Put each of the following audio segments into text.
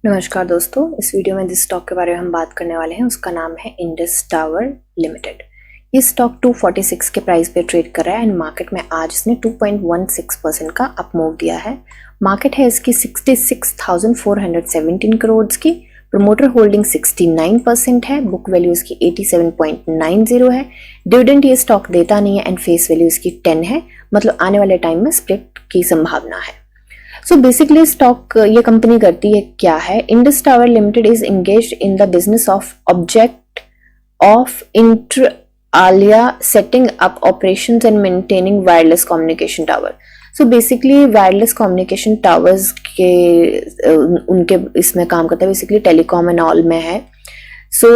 नमस्कार दोस्तों, इस वीडियो में जिस स्टॉक के बारे में हम बात करने वाले हैं उसका नाम है इंडस टावर लिमिटेड। ये स्टॉक 246 के प्राइस पे ट्रेड कर रहा है एंड मार्केट में आज इसने 2.16% का अप मूव दिया है। मार्केट है इसकी 66,417 करोड़ की। प्रमोटर होल्डिंग 69% है। बुक वैल्यू इसकी 87.90 है। डिविडेंड ये स्टॉक देता नहीं है एंड फेस वैल्यू इसकी 10 है, मतलब आने वाले टाइम में स्प्लिट की संभावना है। सो बेसिकली स्टॉक ये कंपनी करती है क्या है, Indus tower limited is engaged in the business of object of inter Alia setting up operations and maintaining wireless communication tower. So basically wireless communication towers के उनके इसमें काम करता है, बेसिकली टेलीकॉम एंड ऑल में है। सो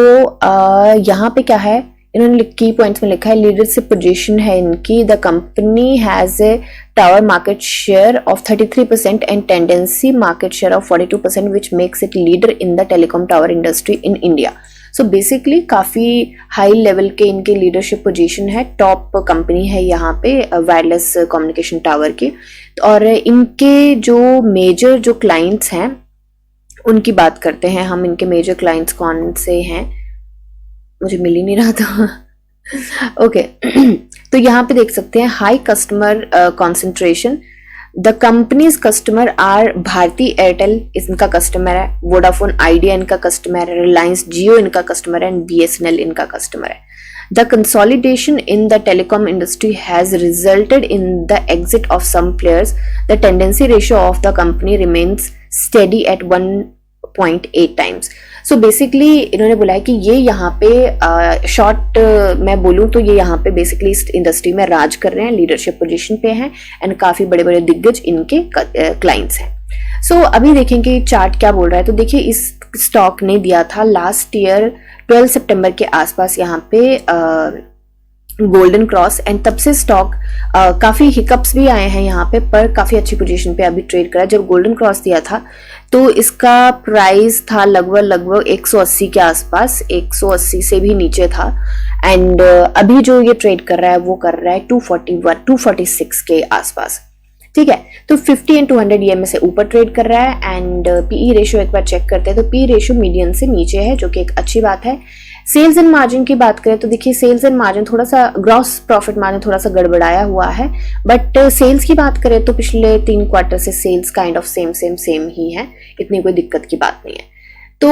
यहाँ पे क्या है, इन्होंने की पॉइंट्स में लिखा है लीडरशिप पोजीशन है इनकी। The company has a tower market share of 33% and tendency market share of 42%, which makes it leader in the telecom tower industry in India. So basically काफी हाई लेवल के इनके leadership position है, top company है यहाँ पे wireless communication tower की। और इनके जो मेजर जो क्लाइंट्स हैं उनकी बात करते हैं हम। इनके मेजर क्लाइंट्स कौन से हैं, मुझे मिल ही नहीं रहा था। ओके तो यहाँ पे देख सकते हैं high customer concentration. The companies customer are Bharti Airtel इनका कस्टमर है, वोडाफोन आइडिया इनका कस्टमर है, रिलायंस जियो इनका कस्टमर है एंड BSNL इनका कस्टमर है। The consolidation in the telecom industry has resulted in the exit of some players. The tendency ratio of the company remains steady at 1.8 times. So basically इन्होंने बोला है कि ये यहाँ पे शॉर्ट मैं बोलूँ तो ये यहाँ पे बेसिकली इस इंडस्ट्री में राज कर रहे हैं, लीडरशिप पोजीशन पे हैं एंड काफी बड़े बड़े दिग्गज इनके क्लाइंट्स हैं। सो अभी देखेंगे चार्ट क्या बोल रहा है। तो देखिए इस स्टॉक ने दिया था लास्ट ईयर 12 सितंबर के आसपास यहाँ पे गोल्डन क्रॉस एंड तब से स्टॉक काफी हिकअप्स भी आए हैं यहाँ पे, पर काफी अच्छी पोजीशन पे अभी ट्रेड करा। जब गोल्डन क्रॉस दिया था तो इसका प्राइस था लगभग 180 के आसपास, 180 से भी नीचे था एंड अभी जो ये ट्रेड कर रहा है वो कर रहा है 246 के आसपास। ठीक है, तो 50 एंड 200 EMA से ऊपर ट्रेड कर रहा है एंड PE रेशियो एक बार चेक करते हैं तो PE रेशियो मीडियन से नीचे है, जो कि एक अच्छी बात है। सेल्स एंड मार्जिन की बात करें तो देखिए सेल्स एंड मार्जिन थोड़ा सा, ग्रॉस प्रॉफिट मार्जिन थोड़ा सा गड़बड़ाया हुआ है, बट सेल्स की बात करें तो पिछले 3 क्वार्टर से सेल्स काइंड ऑफ सेम ही है, इतनी कोई दिक्कत की बात नहीं है। तो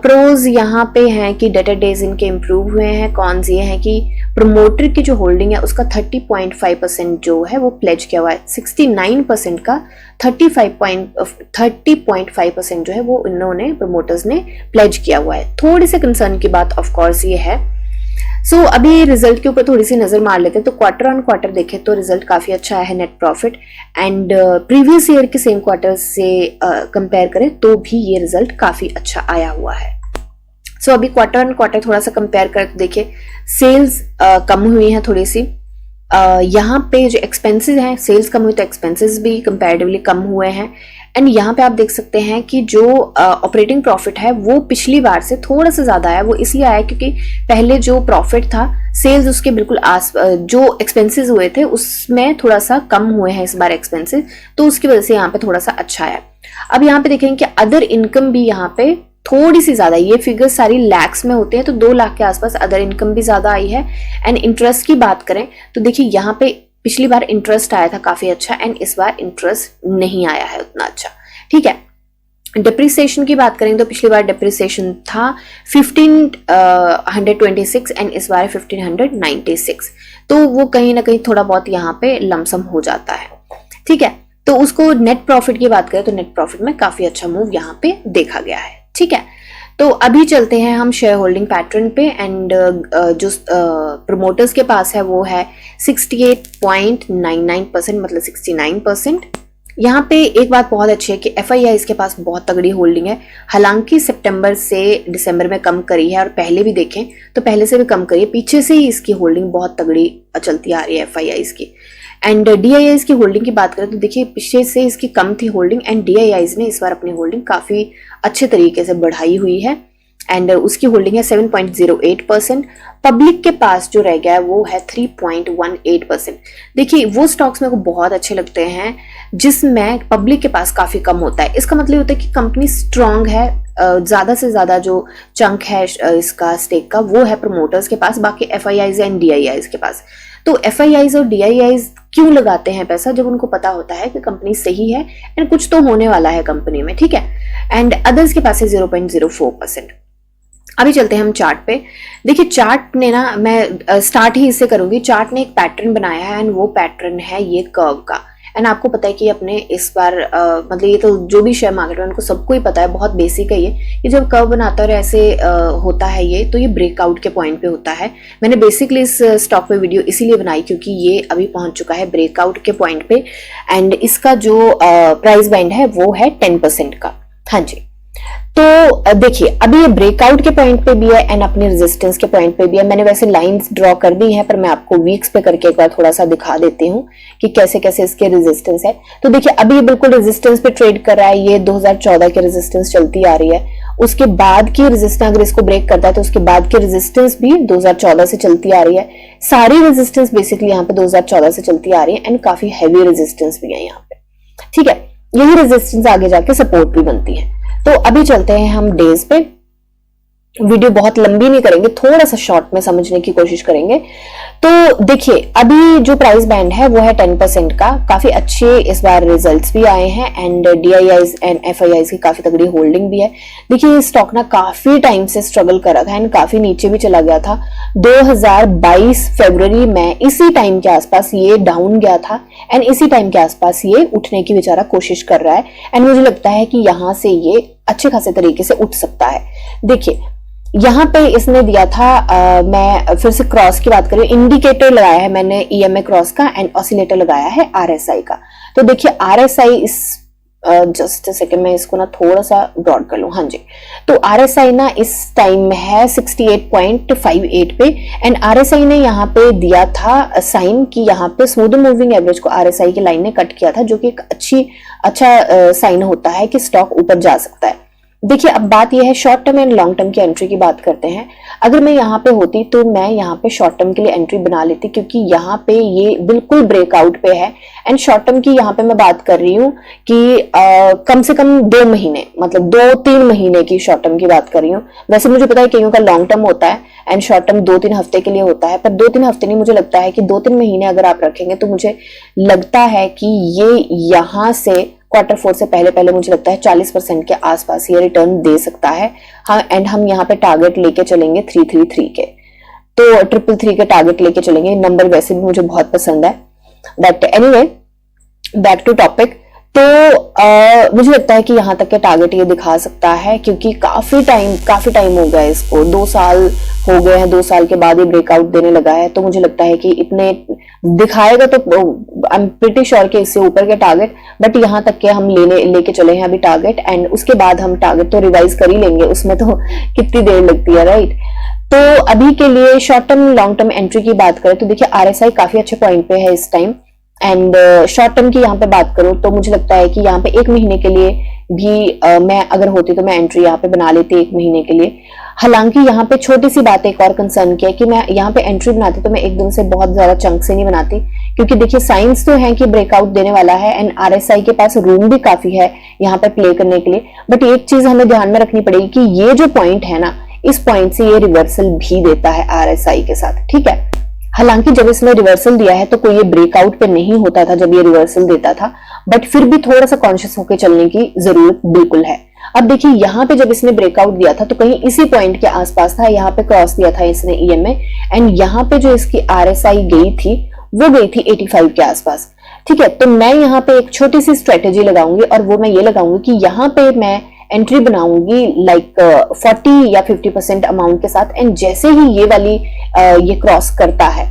प्रोज यहाँ पे हैं कि डेटर डेज इनके इम्प्रूव हुए हैं। कॉन्स ये हैं कि प्रमोटर की जो होल्डिंग है उसका 30.5% जो है वो प्लेज किया हुआ है। 69% का 30.5% जो है वो इन्होंने प्रमोटर्स ने प्लेज किया हुआ है। थोड़ी सी कंसर्न की बात ऑफ कोर्स ये है। सो अभी रिजल्ट के ऊपर थोड़ी सी नजर मार लेते हैं तो क्वार्टर ऑन क्वार्टर देखें तो रिजल्ट काफी अच्छा है, net profit and previous year के सेम क्वार्टर से कंपेयर करें तो भी ये रिजल्ट काफी अच्छा आया हुआ है। सो अभी क्वार्टर ऑन क्वार्टर थोड़ा सा कंपेयर करें तो देखिए सेल्स कम हुई है थोड़ी सी। यहाँ पे जो एक्सपेंसेस हैं, सेल्स कम हुई तो एक्सपेंसेस भी कंपैरेटिवली कम हुए हैं एंड यहाँ पे आप देख सकते हैं कि जो ऑपरेटिंग प्रॉफिट है वो पिछली बार से थोड़ा सा ज्यादा आया। वो इसलिए आया क्योंकि पहले जो प्रॉफिट था सेल्स उसके बिल्कुल जो एक्सपेंसेस हुए थे उसमें थोड़ा सा कम हुए हैं इस बार एक्सपेंसेस, तो उसकी वजह से यहाँ पे थोड़ा सा अच्छा आया। अब यहाँ पे देखेंगे कि अदर इनकम भी यहाँ पे थोड़ी सी ज्यादा, ये फिगर सारी लैक्स में होते हैं तो 2 लाख के आसपास अदर इनकम भी ज्यादा आई है। एंड इंटरेस्ट की बात करें तो देखिए यहाँ पे पिछली बार इंटरेस्ट आया था काफी अच्छा एंड इस बार इंटरेस्ट नहीं आया है उतना अच्छा। ठीक है, डिप्रिसिएशन की बात करें तो पिछली बार डिप्रिसिएशन था 1526 एंड इस बार 1596, तो वो कहीं ना कहीं थोड़ा बहुत यहाँ पे लमसम हो जाता है। ठीक है, तो उसको नेट प्रॉफिट की बात करें तो नेट प्रॉफिट में काफी अच्छा मूव यहाँ पे देखा गया है। ठीक है, तो अभी चलते हैं हम शेयर होल्डिंग पैटर्न पे एंड जो प्रमोटर्स के पास है वो है 68.99%, मतलब 69%। यहाँ पे एक बात बहुत अच्छी है कि FII के पास बहुत तगड़ी होल्डिंग है। हालांकि सितंबर से दिसंबर में कम करी है और पहले भी देखें तो पहले से भी कम करी है, पीछे से ही इसकी होल्डिंग बहुत तगड़ी चलती आ रही है FII की। एंड DIIs की होल्डिंग की बात करें तो देखिए पीछे से इसकी कम थी होल्डिंग एंड DIIs ने इस बार अपनी होल्डिंग काफी अच्छे तरीके से बढ़ाई हुई है एंड उसकी होल्डिंग है 7.08%। पब्लिक के पास जो रह गया है वो है 3.18%। देखिए वो स्टॉक्स मेरे को बहुत अच्छे लगते हैं जिसमें पब्लिक के पास काफी कम होता है। इसका मतलब होता है कि कंपनी स्ट्रांग है, ज्यादा से ज्यादा जो चंक है इसका स्टेक का वो है प्रमोटर्स के पास, बाकी FIIs एंड DIIs के पास। तो FIIs और DIIs क्यों लगाते हैं पैसा, जब उनको पता होता है कि कंपनी सही है एंड कुछ तो होने वाला है कंपनी में, ठीक है। एंड अदर्स के पास है 0.04%। अभी चलते हैं हम चार्ट पे। देखिए चार्ट ने ना, मैं स्टार्ट ही इससे करूंगी, चार्ट ने एक पैटर्न बनाया है एंड वो पैटर्न है ये कर्व का। एंड आपको पता है कि अपने इस बार मतलब ये तो जो भी शेयर मार्केट है उनको सबको ही पता है, बहुत बेसिक है ये जब कर्व बनाता है और ऐसे होता है ये, तो ये ब्रेकआउट के पॉइंट पे होता है। मैंने बेसिकली इस स्टॉक पे वीडियो इसीलिए बनाई क्योंकि ये अभी पहुंच चुका है ब्रेकआउट के पॉइंट पे एंड इसका जो प्राइस बैंड है वो है 10% का। हाँ जी, तो देखिए अभी ये ब्रेकआउट के पॉइंट पे भी है एंड अपने रेजिस्टेंस के पॉइंट पे भी है। मैंने वैसे लाइंस ड्रॉ कर दी हैं पर मैं आपको वीक्स पे करके एक बार थोड़ा सा दिखा देती हूँ कि कैसे कैसे इसके रेजिस्टेंस है। तो देखिए अभी ये बिल्कुल रेजिस्टेंस पे ट्रेड कर रहा है, ये 2014 की रेजिस्टेंस चलती आ रही है, उसके बाद की रेजिस्टेंस अगर इसको ब्रेक करता है तो उसके बाद की रेजिस्टेंस भी 2014 से चलती आ रही है। सारी रेजिस्टेंस बेसिकली यहाँ पे 2014 से चलती आ रही है एंड काफी हैवी रेजिस्टेंस भी है यहाँ पे, ठीक है। यही रेजिस्टेंस आगे जाके सपोर्ट भी बनती है। तो अभी चलते हैं हम डेज पे, वीडियो बहुत लंबी नहीं करेंगे, थोड़ा सा शॉर्ट में समझने की कोशिश करेंगे। तो देखिए अभी जो प्राइस बैंड है वो है 10% का, काफी अच्छे इस बार रिजल्ट्स भी आए हैं एंड DIIs एंड FIIs की काफी तगड़ी होल्डिंग भी है। देखिए ये स्टॉक ना काफी टाइम से स्ट्रगल कर रहा था एंड काफी नीचे भी चला गया था। 2022 फरवरी में इसी टाइम के आसपास ये डाउन गया था एंड इसी टाइम के आसपास ये उठने की बेचारा कोशिश कर रहा है एंड मुझे लगता है कि यहां से ये अच्छे खासे तरीके से उठ सकता है। देखिए यहाँ पे इसने दिया था मैं फिर से क्रॉस की बात करूं, इंडिकेटर लगाया है मैंने EMA क्रॉस का एंड ऑसिलेटर लगाया है RSI का। तो देखिए RSI इस जस्ट सेकंड में इसको ना थोड़ा सा ब्रॉड कर लूं, हाँ जी। तो RSI ना इस टाइम में है 68.58 पे एंड RSI ने यहाँ पे दिया था साइन कि यहाँ पे स्मूथ मूविंग एवरेज को RSI की लाइन ने कट किया था, जो कि एक अच्छा साइन होता है कि स्टॉक ऊपर जा सकता है। देखिए अब बात यह है short term and long term की एंट्री की बात करते हैं। अगर मैं यहाँ पे होती तो मैं यहाँ पे शॉर्ट टर्म के लिए एंट्री बना लेती क्योंकि यहाँ पे ये बिल्कुल ब्रेकआउट पे है एंड शॉर्ट टर्म की यहाँ पे मैं बात कर रही हूँ कि कम से कम 2 महीने, मतलब 2-3 महीने की शॉर्ट टर्म की बात कर रही हूँ। वैसे मुझे पता है कईयों का लॉन्ग टर्म होता है एंड शॉर्ट टर्म 2-3 हफ्ते के लिए होता है, पर 2-3 हफ्ते नहीं, मुझे लगता है कि 2-3 महीने अगर आप रखेंगे तो मुझे लगता है कि ये यहाँ से Q4 से पहले मुझे लगता है 40% के आसपास ये रिटर्न दे सकता है। हाँ एंड हम यहाँ पे टारगेट लेके चलेंगे 333 के, तो 333 के टारगेट लेके चलेंगे। नंबर वैसे भी मुझे बहुत पसंद है, but anyway back to topic. तो मुझे लगता है कि यहाँ तक के टारगेट ये दिखा सकता है क्योंकि काफी टाइम हो गया इसको, 2 साल हो गए हैं, 2 साल के बाद ये ब्रेकआउट देने लगा है। तो मुझे लगता है कि इतने दिखाएगा तो आई एम प्रीटी श्योर कि इससे ऊपर के टारगेट, बट यहाँ तक के हम लेके चले हैं अभी टारगेट एंड उसके बाद हम टारगेट तो रिवाइज कर ही लेंगे, उसमें तो कितनी देर लगती है, राइट। तो अभी के लिए short term long term entry की बात करें तो देखिए RSI काफी अच्छे पॉइंट पे है इस टाइम एंड शॉर्ट टर्म की यहाँ पे बात करूं तो मुझे लगता है कि यहाँ पे 1 महीने के लिए भी मैं अगर होती तो मैं एंट्री यहाँ पे बना लेती 1 महीने के लिए। हालांकि यहाँ पे छोटी सी बात एक और कंसर्न की है कि मैं यहाँ पे एंट्री बनाती तो मैं एकदम से बहुत ज्यादा चंक से नहीं बनाती क्योंकि देखिए साइंस तो है कि ब्रेकआउट देने वाला है एंड RSI के पास रूम भी काफी है यहाँ पे प्ले करने के लिए। बट एक चीज हमें ध्यान में रखनी पड़ेगी कि ये जो पॉइंट है ना, इस पॉइंट से ये रिवर्सल भी देता है RSI के साथ, ठीक है। हालांकि जब इसने रिवर्सल दिया है तो कोई ये ब्रेकआउट पे नहीं होता था जब ये रिवर्सल देता था, बट फिर भी थोड़ा सा कॉन्शियस होकर चलने की जरूरत बिल्कुल है। अब देखिए यहाँ पे जब इसने ब्रेकआउट दिया था तो कहीं इसी पॉइंट के आसपास था, यहाँ पे क्रॉस दिया था इसने EMA एंड यहाँ पे जो इसकी RSI गई थी वो गई थी 85 के आसपास, ठीक है। तो मैं यहाँ पे एक छोटी सी स्ट्रेटेजी लगाऊंगी और वो मैं ये लगाऊंगी कि यहाँ पे मैं एंट्री बनाऊंगी लाइक 40 या 50% अमाउंट के साथ एंड जैसे ही ये वाली ये क्रॉस करता है,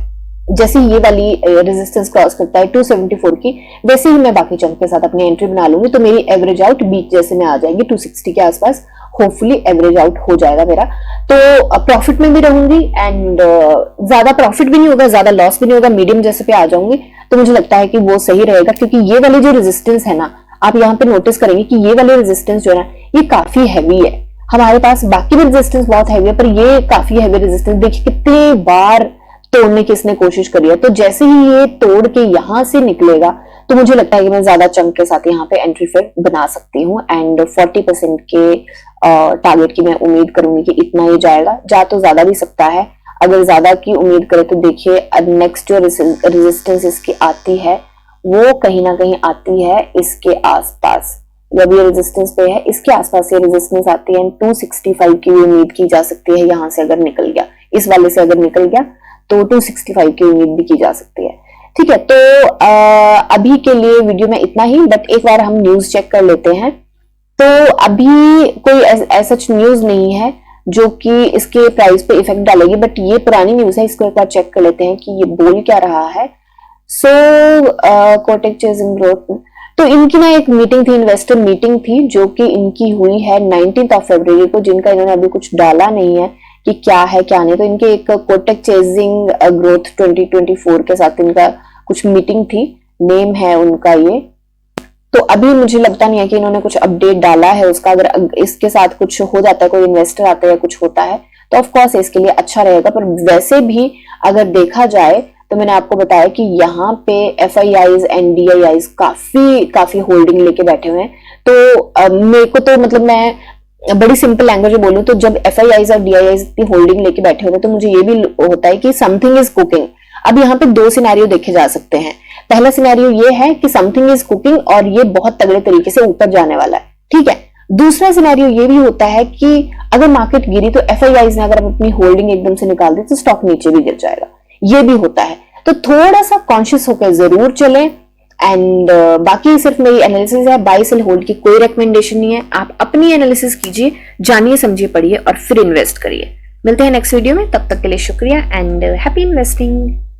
जैसे ही ये वाली रेजिस्टेंस क्रॉस करता है 274 की, वैसे ही मैं बाकी चंक के साथ अपनी एंट्री बना लूंगी। तो मेरी एवरेज आउट बीच जैसे में आ जाएगी 260 के आसपास, होपफुली एवरेज आउट हो जाएगा मेरा। तो प्रॉफिट में भी रहूंगी एंड ज्यादा प्रॉफिट भी नहीं होगा, ज्यादा लॉस भी नहीं होगा, मीडियम जैसे पे आ जाऊंगी। तो मुझे लगता है कि वो सही रहेगा क्योंकि ये वाली जो रेजिस्टेंस है ना, आप यहाँ पे नोटिस करेंगे कि ये वाली रेजिस्टेंस जो है ना ये काफी हैवी है। हमारे पास बाकी भी रेजिस्टेंस बहुत हैवी है पर ये काफी हैवी रेजिस्टेंस। देखिए कितनी बार तोड़ने की इसने कोशिश करी है। तो जैसे ही ये तोड़ के यहां से निकलेगा तो मुझे लगता है कि मैं ज्यादा चंक के साथ यहाँ पे एंट्री फिर बना सकती हूँ एंड 40% के टारगेट की मैं उम्मीद करूंगी कि इतना ही जाएगा, जा तो ज्यादा भी सकता है। अगर ज्यादा की उम्मीद करें तो देखिए अब नेक्स्ट जो रेजिस्टेंस इसकी आती है वो कहीं ना कहीं आती है इसके आसपास, जब ये रेजिस्टेंस पे है इसके आसपास ये रेजिस्टेंस आती है एंड 265 की भी उम्मीद की जा सकती है। यहां से अगर निकल गया, इस वाले से अगर निकल गया तो 265 की उम्मीद भी की जा सकती है। ठीक है, तो अभी के लिए वीडियो में इतना ही, बट एक बार हम न्यूज चेक कर लेते हैं। तो अभी कोई ऐसा न्यूज नहीं है जो कि इसके प्राइस पे इफेक्ट डालेगी, बट ये पुरानी न्यूज है, इसको एक बार चेक कर लेते हैं कि ये बोल क्या रहा है। सो कोटक चेजिंग ग्रोथ, तो इनकी ना एक मीटिंग थी, इन्वेस्टर मीटिंग थी जो कि इनकी हुई है 19 फरवरी को, जिनका इन्होंने अभी कुछ डाला नहीं है कि क्या है क्या नहीं। तो इनके एक कोटक चेजिंग ग्रोथ 2024 के साथ इनका कुछ मीटिंग थी, नेम है उनका ये। तो अभी मुझे लगता नहीं है कि इन्होंने कुछ अपडेट डाला है उसका। अगर इसके साथ कुछ हो जाता है, कोई इन्वेस्टर आता है या कुछ होता है तो ऑफ कोर्स इसके लिए अच्छा रहेगा। पर वैसे भी अगर देखा जाए तो मैंने आपको बताया कि यहाँ पे FIIs एंड DIIs काफी होल्डिंग लेके बैठे हुए हैं। तो मेरे को तो मतलब मैं बड़ी सिंपल लैंग्वेज में बोलूं तो जब FIIs और DIIs इतनी होल्डिंग लेके बैठे हुए हैं तो मुझे ये भी होता है कि समथिंग इज कुकिंग। अब यहाँ पे दो सिनेरियो देखे जा सकते हैं। पहला सिनेरियो ये है कि समथिंग इज कुकिंग और ये बहुत तगड़े तरीके से ऊपर जाने वाला है, ठीक है। दूसरा सिनेरियो ये भी होता है कि अगर मार्केट गिरी तो FIIs ने अगर अपनी होल्डिंग एकदम से निकाल दी तो स्टॉक नीचे भी गिर जाएगा, ये भी होता है। तो थोड़ा सा कॉन्शियस होकर जरूर चलें एंड बाकी सिर्फ मेरी एनालिसिस है, बाय सेल होल्ड की कोई रिकमेंडेशन नहीं है। आप अपनी एनालिसिस कीजिए, जानिए समझिए पढ़िए और फिर इन्वेस्ट करिए। मिलते हैं नेक्स्ट वीडियो में, तब तक के लिए शुक्रिया एंड हैप्पी इन्वेस्टिंग।